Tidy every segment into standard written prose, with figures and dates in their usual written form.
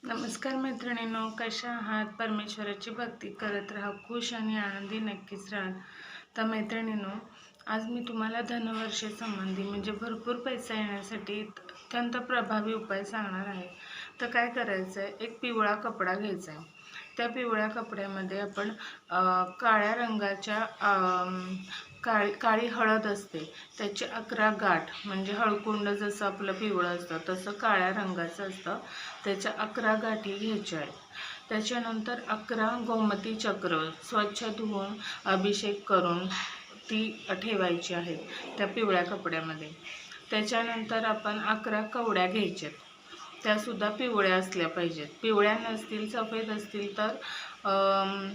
नमस्कार मैत्रिणींनो, कशा आहात? परमेश्वराची भक्ती करत राहा, खुश आणि आनंदी नक्कीच राहा। तर मैत्रिणींनो, आज मी तुम्हाला धनवर्षे म्हणजे भरपूर पैसा येण्यासाठी अत्यंत प्रभावी उपाय सांगणार आहे। तर काय करायचं आहे, एक पिवळा कपडा घ्यायचा आहे। त्या पिवळ्या कपड्यामध्ये आपण काळ्या रंगाच्या काळी हळद असते, त्याचे 11 गाठ, म्हणजे हळकुंड जसं आपलं पिवळं असतं तसं काळ्या रंगाचं असतं, त्याच्या 11 गाठी घ्यायच्या आहेत। त्याच्यानंतर 11 गोमती चक्र स्वच्छ धुवून अभिषेक करून ती ठेवायची आहे त्या पिवळ्या कपड्यामध्ये। त्याच्यानंतर आपण 11 कवड्या घ्यायच्यात, त्यासुद्धा पिवळ्या असल्या पाहिजेत। पिवळ्या नसतील, सफेद असतील तर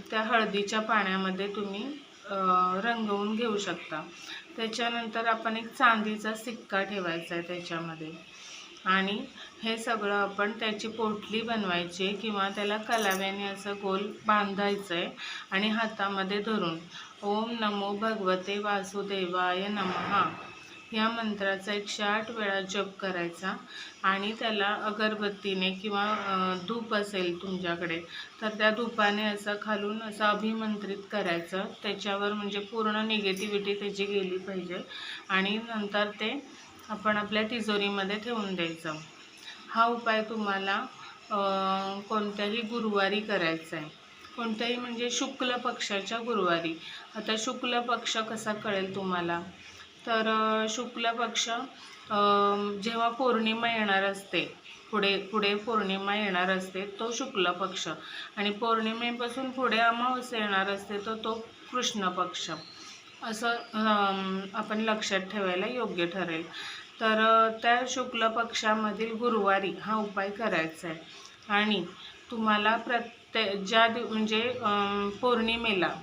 त्या हळदीच्या पाण्यामध्ये तुम्ही रंगवून घेऊ शकता। त्याच्यानंतर आपण एक चांदीचा सिक्का ठेवायचा आहे त्याच्यामध्ये, आणि हे सगळं आपण त्याची पोटली बनवायची किंवा त्याला कलाव्याने असं गोल बांधायचं आहे आणि हातामध्ये धरून ओम नमो भगवते वासुदेवाय नमः या मंत्राचा 108 वेळा जप करायचा आणि त्याला अगरबत्तीने किंवा धूप असेल तुमच्याकडे तर त्या धूपाने असं खालून असं अभिमंत्रित करायचं त्याच्यावर, म्हणजे पूर्ण निगेटिव्हिटी त्याची गेली पाहिजे, आणि नंतर ते आपण आपल्या तिजोरीमध्ये ठेवून द्यायचं। हा उपाय तुम्हाला कोणत्याही गुरुवारी करायचा आहे, कोणत्याही म्हणजे शुक्ल पक्षाच्या गुरुवारी। आता शुक्ल पक्ष कसा कळेल तुम्हाला, तर शुक्ल पक्ष जेव्हा पौर्णिमा येणार असते, पुढे पौर्णिमा येणार असते तो शुक्ल पक्ष, आणि पौर्णिमेपासून पुढे अमावस्या येणार असते तर तो कृष्ण पक्ष, असं आपण लक्षात ठेवायला योग्य ठरेल। तर त्या शुक्ल पक्षामधील गुरुवारी हा उपाय करायचा आहे, आणि तुम्हाला म्हणजे पौर्णिमेला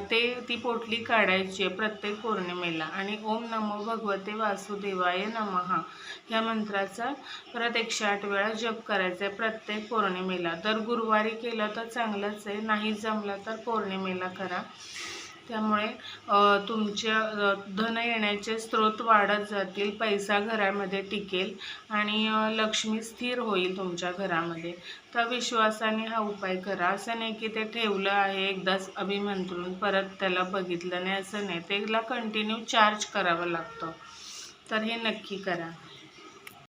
ती पोटली काढायची आहे प्रत्येक पौर्णिमेला, आणि ओम नमो भगवते वासुदेवाय नमः या मंत्राचा परत 108 वेळा जप करायचा आहे प्रत्येक पौर्णिमेला। तर गुरुवारी केलं तर चांगलंच आहे, नाही जमलं तर पौर्णिमेला करा। त्यामुळे तुमच्या धन येण्याचे स्रोत वाढत जातील, पैसा घरामध्ये टिकेल आणि लक्ष्मी स्थिर होईल तुमच्या घरामध्ये। तर विश्वासाने हा उपाय करा। असं नाही की ते ठेवलं आहे एकदाच अभिमंत्रून परत त्याला बघितलं नाही, असं नाही, त्याला कंटिन्यू चार्ज करावं लागतं। तर हे नक्की करा।